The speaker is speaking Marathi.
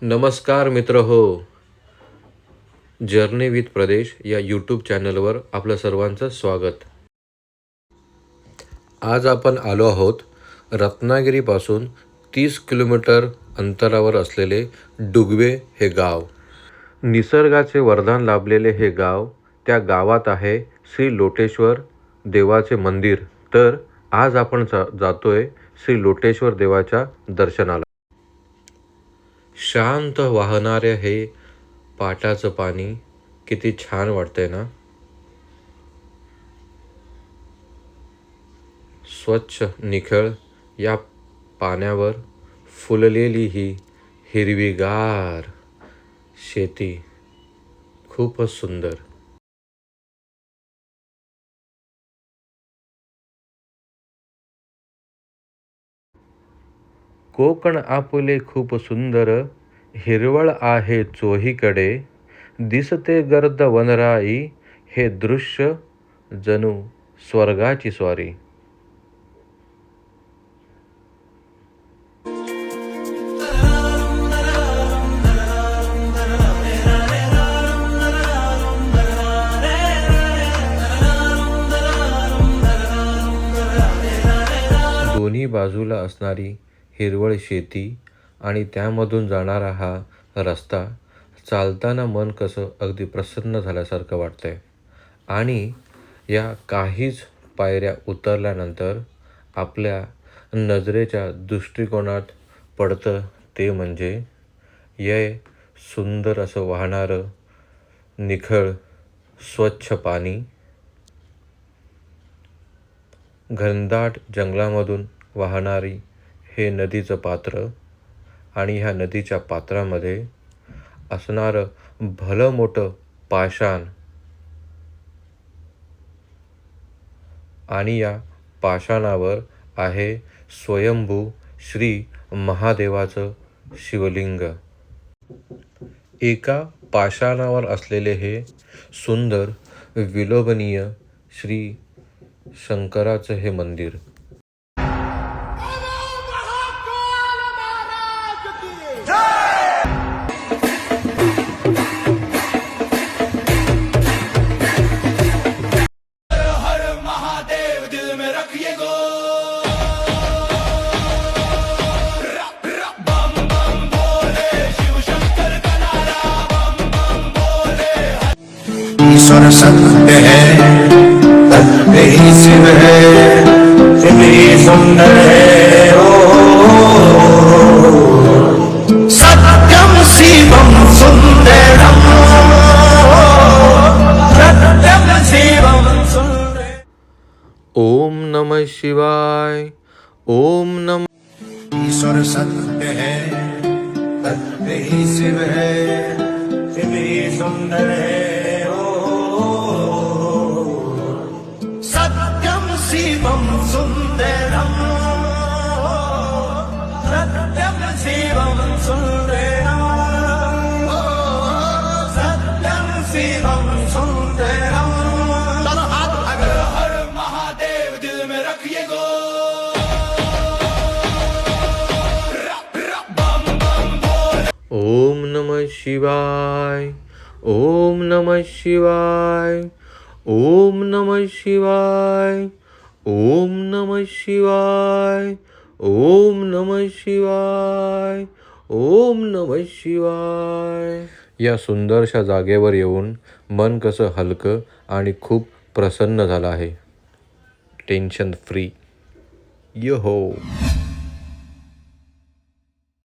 नमस्कार मित्र हो. जर्नी विथ प्रदेश या यूट्यूब चॅनलवर आपलं सर्वांचं स्वागत. आज आपण आलो आहोत रत्नागिरीपासून 30 किलोमीटर अंतरावर असलेले डुगवे हे गाव. निसर्गाचे वरदान लाभलेले हे गाव. त्या गावात आहे श्री लोटेश्वर देवाचे मंदिर. तर आज आपण जातोय श्री लोटेश्वर देवाच्या दर्शनाला. शांत वाहणारे हे पाटाचं पाणी किती छान वाटतंय ना. स्वच्छ निखळ या पाण्यावर फुललेली ही हिरवीगार शेती खूपच सुंदर. कोकण आपुले खूप सुंदर, हिरवळ आहे चोहीकडे. दिसते गर्द वनराई, हे दृश्य जणू स्वर्गाची स्वारी. दोन्ही बाजूला असणारी हिरवळ शेती आणि त्यामधून जाणारा हा रस्ता चालताना मन कसं अगदी प्रसन्न झाल्यासारखं वाटतंय. आणि या काहीच पायऱ्या उतरल्यानंतर आपल्या नजरेच्या दृष्टिकोनात पडतं ते म्हणजे हे सुंदर असं वाहणारं निखळ स्वच्छ पाणी. घनदाट जंगलामधून वाहणारी हे नदीचं पात्र आणि ह्या नदीच्या पात्रामध्ये असणारं भलं मोठं पाषाण आणि या पाषाणावर आहे स्वयंभू श्री महादेवाचं शिवलिंग. एका पाषाणावर असलेले हे सुंदर विलोभनीय श्री शंकराचं हे मंदिर. ईश्वर सत्य है, सत्य ही शिव है, इतनी सुंदर है सत्यम शिवम सुंदरम, सत्यम शिवम सुंदर. ओम नमः शिवाय. ओम नमः. ईश्वर सत्य है, सत्य ही शिव है, इतनी सुंदर है शिवम सुंदरम, सत्यम शिवम सुंदरम, सत्यम शिवम सुंदरम. दोनों हाथ अगर हर महादेव दिल में रखिए गो. ओम नमः शिवाय. ओम नमः शिवाय. ओम नमः शिवाय. ओम नमः शिवाय. ओम नमः शिवाय. ओम नमः शिवाय. या सुंदरशा जागेवर येऊन मन कसं हलकं आणि खूप प्रसन्न झालं आहे. Tension free. यो हो.